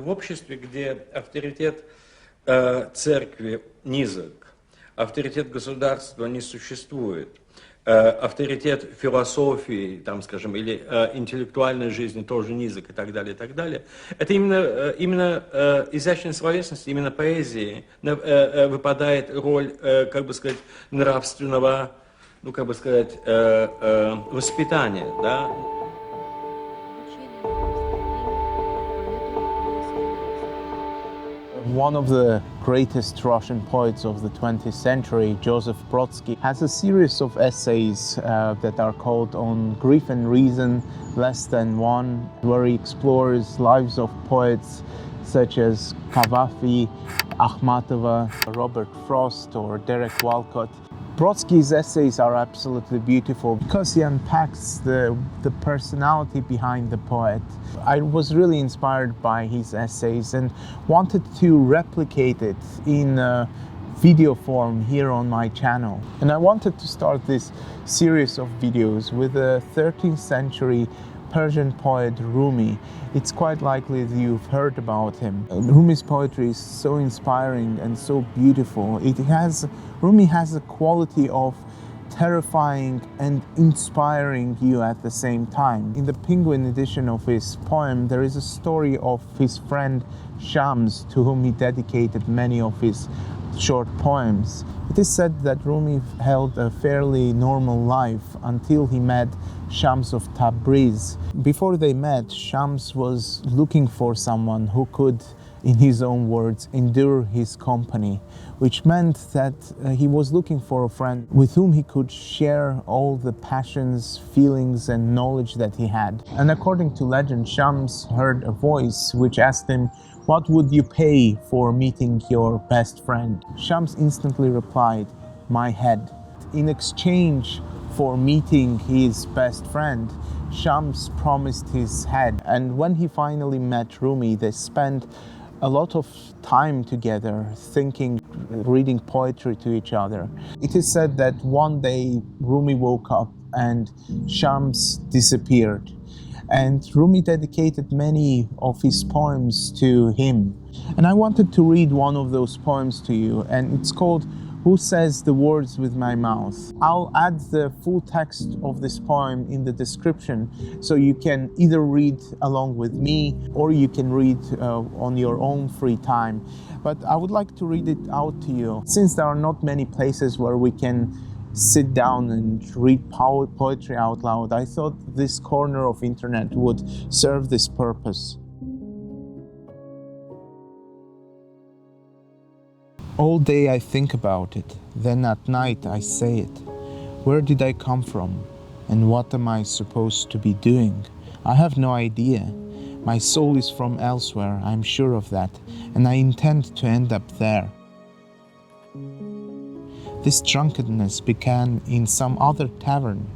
В обществе, где авторитет церкви низок, авторитет государства не существует, авторитет философии, там, скажем, или интеллектуальной жизни тоже низок и так далее, это именно изящной словесности, именно поэзии выпадает роль, как бы сказать, нравственного, ну, как бы сказать, воспитания, да. One of the greatest Russian poets of the 20th century, Joseph Brodsky, has a series of essays that are called On Grief and Reason, Less Than One, where he explores lives of poets such as Cavafy, Akhmatova, Robert Frost or Derek Walcott. Brodsky's essays are absolutely beautiful because he unpacks the personality behind the poet. I was really inspired by his essays and wanted to replicate it in video form here on my channel. And I wanted to start this series of videos with a 13th century Persian poet Rumi. It's quite likely that you've heard about him. Rumi's poetry is so inspiring and so beautiful. Rumi has a quality of terrifying and inspiring you at the same time. In the Penguin edition of his poem, there is a story of his friend Shams, to whom he dedicated many of his short poems. It is said that Rumi held a fairly normal life until he met Shams of Tabriz. Before they met, Shams was looking for someone who could, in his own words, endure his company, which meant that he was looking for a friend with whom he could share all the passions, feelings and knowledge that he had. And according to legend, Shams heard a voice which asked him, "What would you pay for meeting your best friend?" Shams instantly replied, "My head." In exchange for meeting his best friend, Shams promised his head. And when he finally met Rumi, they spent a lot of time together, thinking, reading poetry to each other. It is said that one day Rumi woke up and Shams disappeared. And Rumi dedicated many of his poems to him. And I wanted to read one of those poems to you, and it's called Who Says the Words with My Mouth. I'll add the full text of this poem in the description, so you can either read along with me or you can read on your own free time. But I would like to read it out to you. Since there are not many places where we can sit down and read poetry out loud, I thought this corner of internet would serve this purpose. All day I think about it, then at night I say it. Where did I come from? And what am I supposed to be doing? I have no idea. My soul is from elsewhere, I'm sure of that, and I intend to end up there. This drunkenness began in some other tavern.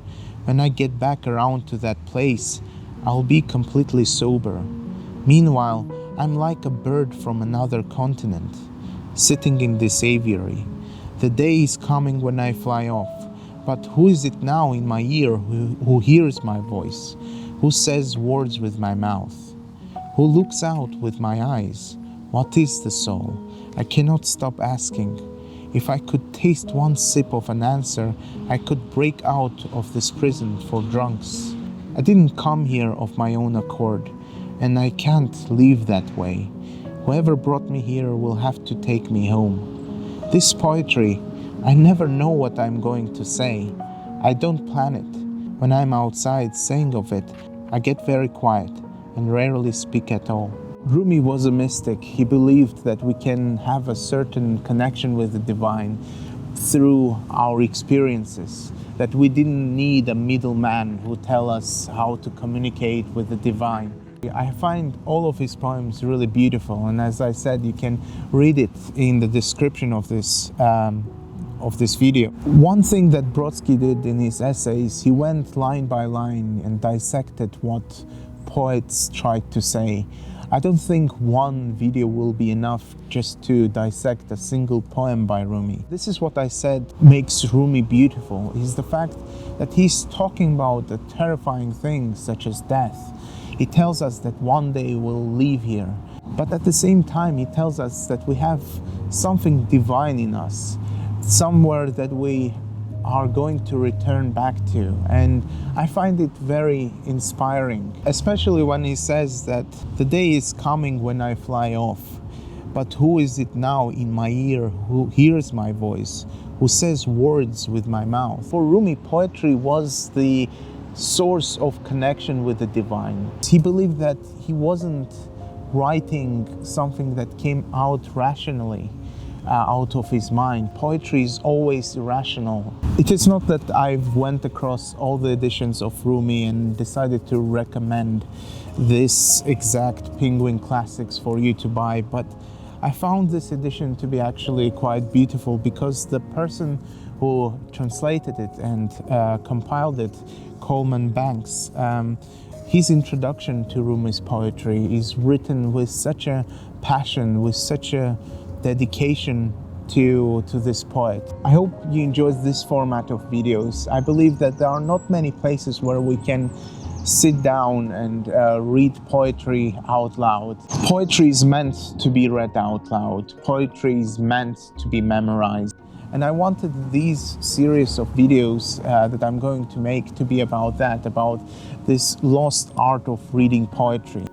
When I get back around to that place, I'll be completely sober. Meanwhile, I'm like a bird from another continent, sitting in this aviary. The day is coming when I fly off, but who is it now in my ear who hears my voice, who says words with my mouth, who looks out with my eyes? What is the soul? I cannot stop asking. If I could taste one sip of an answer, I could break out of this prison for drunks. I didn't come here of my own accord, and I can't leave that way. Whoever brought me here will have to take me home. This poetry, I never know what I'm going to say. I don't plan it. When I'm outside saying of it, I get very quiet and rarely speak at all. Rumi was a mystic. He believed that we can have a certain connection with the divine through our experiences, that we didn't need a middleman who tell us how to communicate with the divine. I find all of his poems really beautiful, and as I said, you can read it in the description of this video. One thing that Brodsky did in his essays, he went line by line and dissected what poets tried to say. I don't think one video will be enough just to dissect a single poem by Rumi. This is what I said makes Rumi beautiful, is the fact that he's talking about a terrifying thing such as death. He tells us that one day we'll leave here. But at the same time, he tells us that we have something divine in us, somewhere that we are going to return back to. And I find it very inspiring, especially when he says that the day is coming when I fly off. But who is it now in my ear who hears my voice, who says words with my mouth? For Rumi, poetry was the source of connection with the divine. He believed that he wasn't writing something that came out rationally, out of his mind. Poetry is always irrational. It is not that I've went across all the editions of Rumi and decided to recommend this exact Penguin Classics for you to buy, but I found this edition to be actually quite beautiful because the person who translated it and compiled it, Coleman Banks, his introduction to Rumi's poetry is written with such a passion, with such a dedication to this poet. I hope you enjoyed this format of videos. I believe that there are not many places where we can sit down and read poetry out loud. Poetry is meant to be read out loud. Poetry is meant to be memorized. And I wanted these series of videos that I'm going to make to be about that, about this lost art of reading poetry.